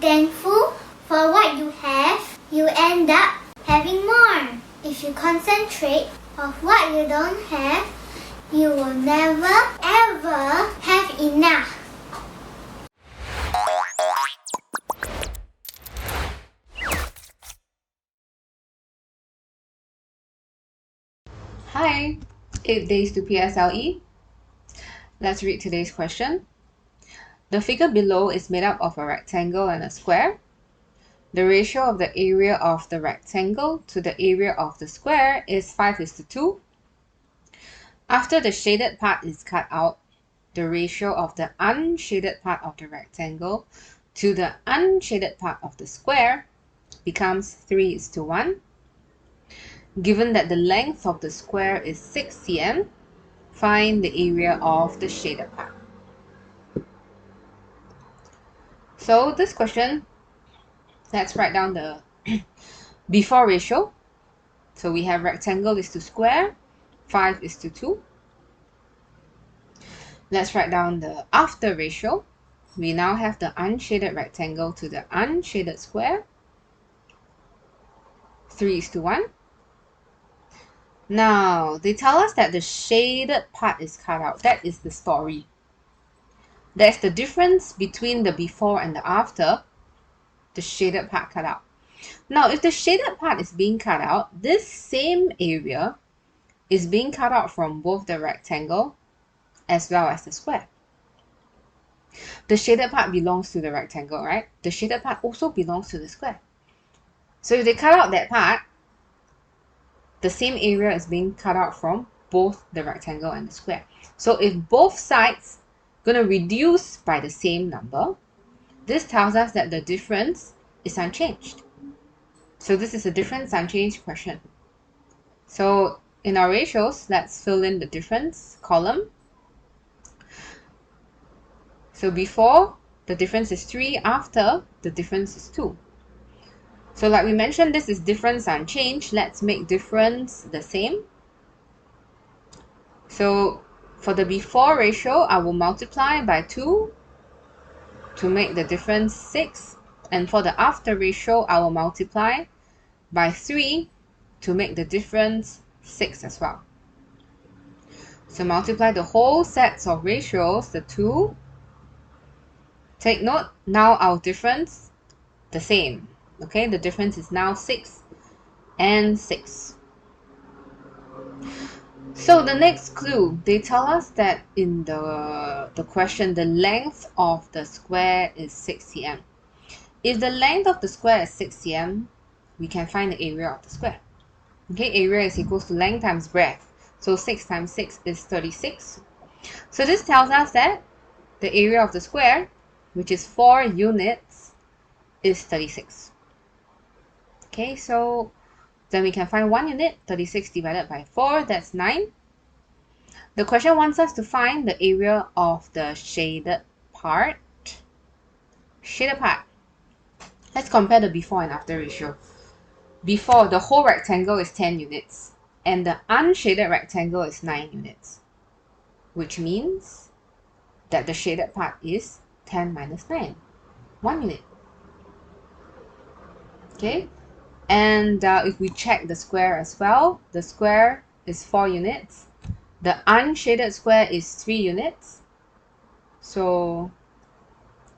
thankful for what you have. You end up having more. If you concentrate on what you don't have, you will never ever have enough. Hi, 8 days to Psle. Let's read today's question. The figure below is made up of a rectangle and a square. The ratio of the area of the rectangle to the area of the square is 5:2. After the shaded part is cut out, the ratio of the unshaded part of the rectangle to the unshaded part of the square becomes 3:1. Given that the length of the square is 6 cm, find the area of the shaded part. So this question, let's write down the before ratio. So we have rectangle is to square, 5:2. Let's write down the after ratio. We now have the unshaded rectangle to the unshaded square, 3:1. Now, they tell us that the shaded part is cut out. That is the story. That's the difference between the before and the after, the shaded part cut out. Now, if the shaded part is being cut out, this same area is being cut out from both the rectangle as well as the square. The shaded part belongs to the rectangle, right? The shaded part also belongs to the square. So if they cut out that part, the same area is being cut out from both the rectangle and the square. So if both sides are going to reduce by the same number, this tells us that the difference is unchanged. So this is a difference unchanged question. So in our ratios, let's fill in the difference column. So before, the difference is 3. After, the difference is 2. So like we mentioned, this is difference unchanged. Let's make difference the same. So for the before ratio, I will multiply by 2 to make the difference 6. And for the after ratio, I will multiply by 3 to make the difference 6 as well. So multiply the whole sets of ratios, the 2. Take note, now our difference the same. Okay, the difference is now 6 and 6. So the next clue, they tell us that in the question, the length of the square is 6 cm. If the length of the square is 6 cm, we can find the area of the square. Okay, area is equals to length times breadth. So 6 times 6 is 36. So this tells us that the area of the square, which is 4 units, is 36. Okay, so then we can find 1 unit, 36 divided by 4, that's 9. The question wants us to find the area of the shaded part. Shaded part. Let's compare the before and after ratio. Before, the whole rectangle is 10 units, and the unshaded rectangle is 9 units, which means that the shaded part is 10 minus 9, 1 unit. Okay? And if we check the square as well, the square is 4 units. The unshaded square is 3 units. So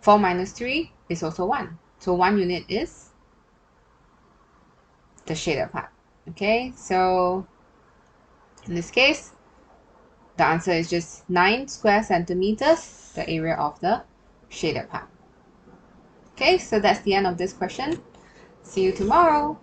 4 minus 3 is also 1. So 1 unit is the shaded part. Okay, so in this case, the answer is just 9 square centimeters, the area of the shaded part. Okay, so that's the end of this question. See you tomorrow.